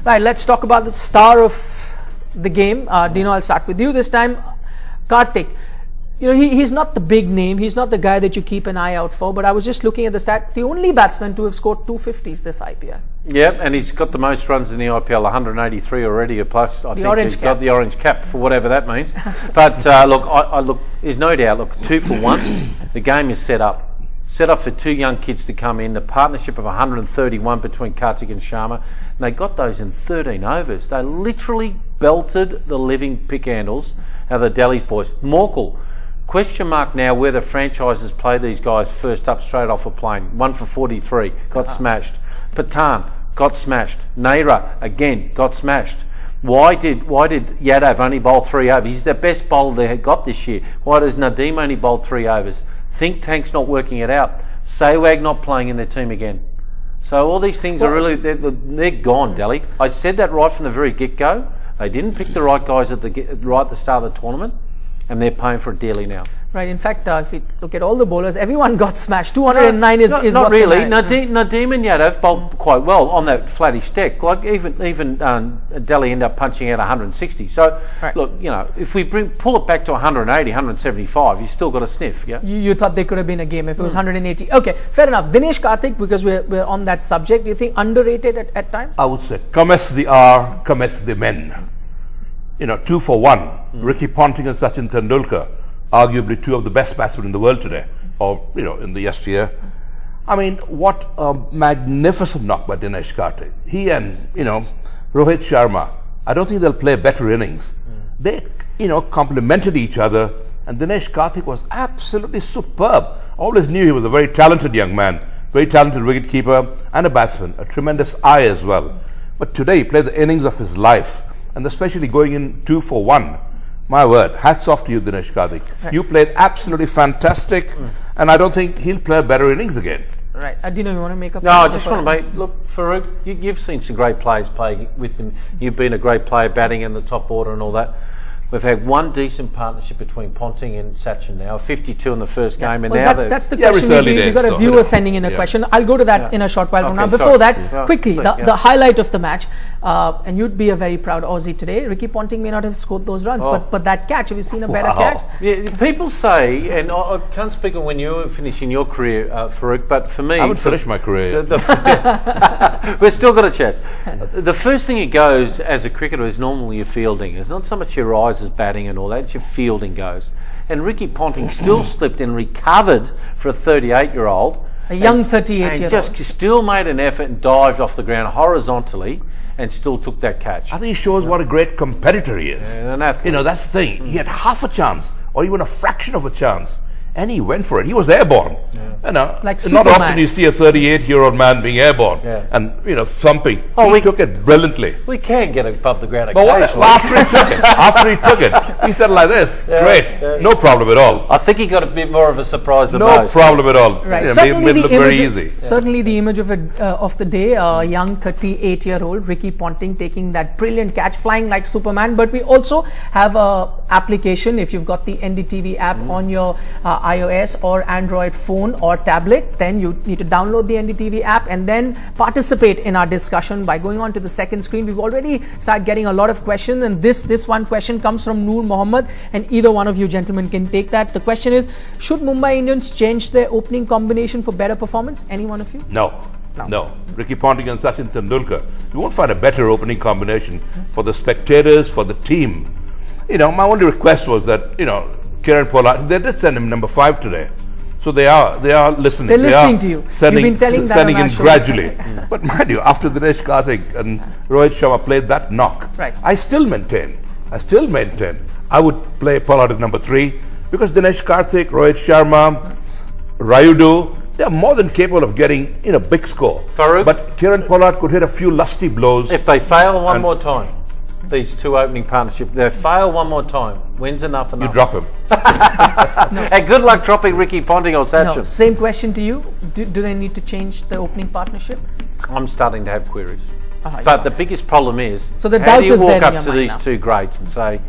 Right, let's talk about the star of the game. Dino, I'll start with you this time. Karthik, you know, he's not the big name, he's not the guy that you keep an eye out for, but I was just looking at the stat, the only batsman to have scored 250s this IPL. Yep, and he's got the most runs in the IPL, 183 already, plus I think he's got the orange cap for whatever that means. But look, there's no doubt, look, 2 for 1, the game is set up for 2 young kids to come in, the partnership of 131 between Karthik and Sharma, and they got those in 13 overs. They literally belted the living pickhandles out of the Delhi's boys. Morkel, question mark now whether franchises play these guys first up straight off a plane. 1 for 43, got smashed. Pathan, got smashed. Naira, again, got smashed. Why did Yadav only bowl 3 overs? He's the best bowler they had got this year. Why does Nadeem only bowl 3 overs? Think Tank's not working it out. Sehwag not playing in their team again. So all these things are really, they're gone, Delhi. I said that right from the very get-go. They didn't pick the right guys at the start of the tournament, and they're paying for it dearly now. Right. In fact, if you look at all the bowlers, everyone got smashed. 209 is not what really. Nadeem and Yadav bowled quite well on that flattish deck. Like even Delhi ended up punching out 160. So look, you know, if we pull it back to 180, 175, you still got a sniff. Yeah. You thought there could have been a game if it was 180. Okay, fair enough. Dinesh Karthik, because we're on that subject, do you think underrated at times? I would say cometh the hour, cometh the men. You know, 2 for 1. Ricky Ponting and Sachin Tendulkar, arguably 2 of the best batsmen in the world today, or, you know, in the yesteryear. I mean, what a magnificent knock by Dinesh Karthik. He and, you know, Rohit Sharma, I don't think they'll play better innings. They, you know, complemented each other, and Dinesh Karthik was absolutely superb. Always knew he was a very talented young man, very talented wicketkeeper and a batsman, a tremendous eye as well. But today he played the innings of his life, and especially going in 2 for 1. My word, hats off to you, Dinesh Karthik. Right. You played absolutely fantastic, and I don't think he'll play a better innings again. Right. Dino, you want to make up? No, I just want to make, look, Farokh, you've seen some great players play with him. You've been a great player batting in the top order and all that. We've had one decent partnership between Ponting and Sachin now, 52 in the first game, and now that's the question. We've got a viewer sending in a question. I'll go to that in a short while from now. Before that, quickly, the highlight of the match, and you'd be a very proud Aussie today. Ricky Ponting may not have scored those runs, but that catch, have you seen a better catch? Yeah, people say, and I can't speak on when you were finishing your career, Farokh, but for me, I haven't finished my career. We've still got a chance. The first thing it goes as a cricketer is normally your fielding. It's not so much your eyes as batting and all that, it's your fielding goes. And Ricky Ponting still slipped and recovered for a 38-year-old. A young 38-year-old. And just still made an effort and dived off the ground horizontally and still took that catch. I think he shows what a great competitor he is. Yeah, you know, that's the thing. He had half a chance or even a fraction of a chance, and he went for it. He was airborne. Yeah. You know, like not often you see a 38-year-old man being airborne and, you know, thumping. Oh, he took it brilliantly. We can get above the ground occasionally. But after he took it, he said like this. Yeah, great. No problem at all. I think he got a bit more of a surprise than most. No problem at all. Right. Certainly, certainly the image of the day, a young 38-year-old Ricky Ponting taking that brilliant catch, flying like Superman. But we also have a application, if you've got the NDTV app on your iOS or Android phone or tablet, then you need to download the NDTV app and then participate in our discussion by going on to the second screen. We've already started getting a lot of questions, and this one question comes from Noor Mohammed, and either one of you gentlemen can take that. The question is, should Mumbai Indians change their opening combination for better performance? Any one of you? No. Ricky Ponting and Sachin Tendulkar. You won't find a better opening combination for the spectators, for the team. You know, my only request was that, you know, Kieran Pollard, they did send him number 5 today. So they are listening. They're listening to you. Sending in gradually. But mind you, after Dinesh Karthik and Rohit Sharma played that knock, I still maintain I would play Pollard at number 3 because Dinesh Karthik, Rohit Sharma, Rayudu, they are more than capable of getting in a big score. Farokh? But Kieran Pollard could hit a few lusty blows. If they fail one more time, these 2 opening partnerships, they fail one more time, when's enough? You drop him. And good luck dropping Ricky Ponting or Sachin. No, same question to you. Do they need to change the opening partnership? I'm starting to have queries. But the biggest problem is, so how do you walk up to these 2 greats and say,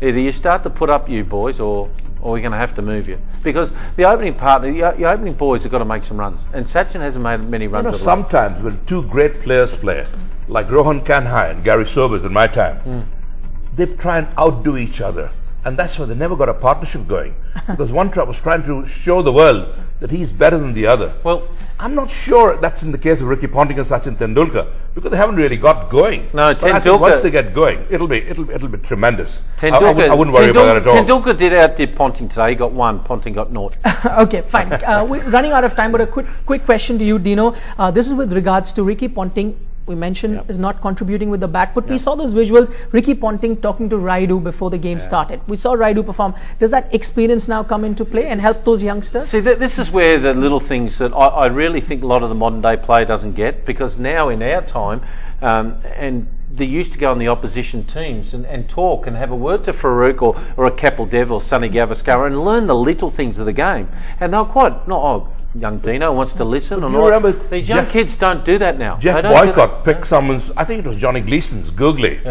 either you start to put up you boys or or we're going to have to move you. Because the opening partner, your opening boys have got to make some runs. And Sachin hasn't made many runs. You know, sometimes when two great players play, like Rohan Kanhai and Gary Sobers in my time, they try and outdo each other. And that's why they never got a partnership going. Because one was trying to show the world that he's better than the other. Well, I'm not sure that's in the case of Ricky Ponting and Sachin Tendulkar, because they haven't really got going. No, but I think once they get going, it'll be tremendous. Tendulkar, I wouldn't worry about that at all. Tendulkar did outdid Ponting today. He got 1. Ponting got 0. Okay, fine. We're running out of time, but a quick question to you, Dino. This is with regards to Ricky Ponting. We mentioned is not contributing with the bat, but we saw those visuals, Ricky Ponting talking to Raidu before the game started. We saw Raidu perform. Does that experience now come into play and help those youngsters? See, this is where the little things that I really think a lot of the modern day player doesn't get, because now in our time, and they used to go on the opposition teams and talk and have a word to Farokh or a Kapil Dev or Sunny Gavaskar and learn the little things of the game. And they're quite, young Dino wants to listen. And all. These young kids don't do that now. Jeff Boycott picked someone's, I think it was Johnny Gleason's googly,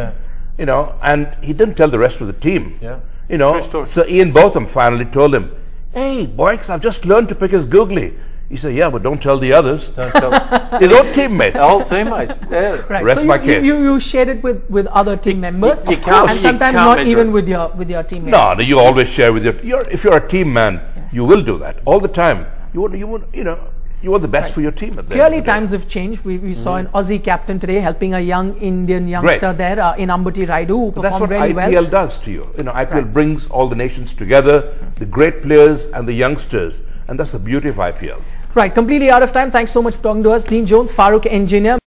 you know, and he didn't tell the rest of the team. You know, so Ian Botham finally told him, "Hey, Boyks, I've just learned to pick his googly." He said, "Yeah, but don't tell the others." Don't tell his own teammates. Old teammates. Yeah. Right. Rest so my case. You shared it with other team members, you can't, and sometimes not even with your teammates. No, you always share with if you're a team man, you will do that all the time. You want the best for your team. Clearly, times have changed. We saw an Aussie captain today helping a young Indian youngster there in Ambati Raidu, who performed really well. That's what IPL does to you. You know, IPL brings all the nations together, the great players and the youngsters, and that's the beauty of IPL. Right, completely out of time. Thanks so much for talking to us. Dean Jones, Farokh engineer.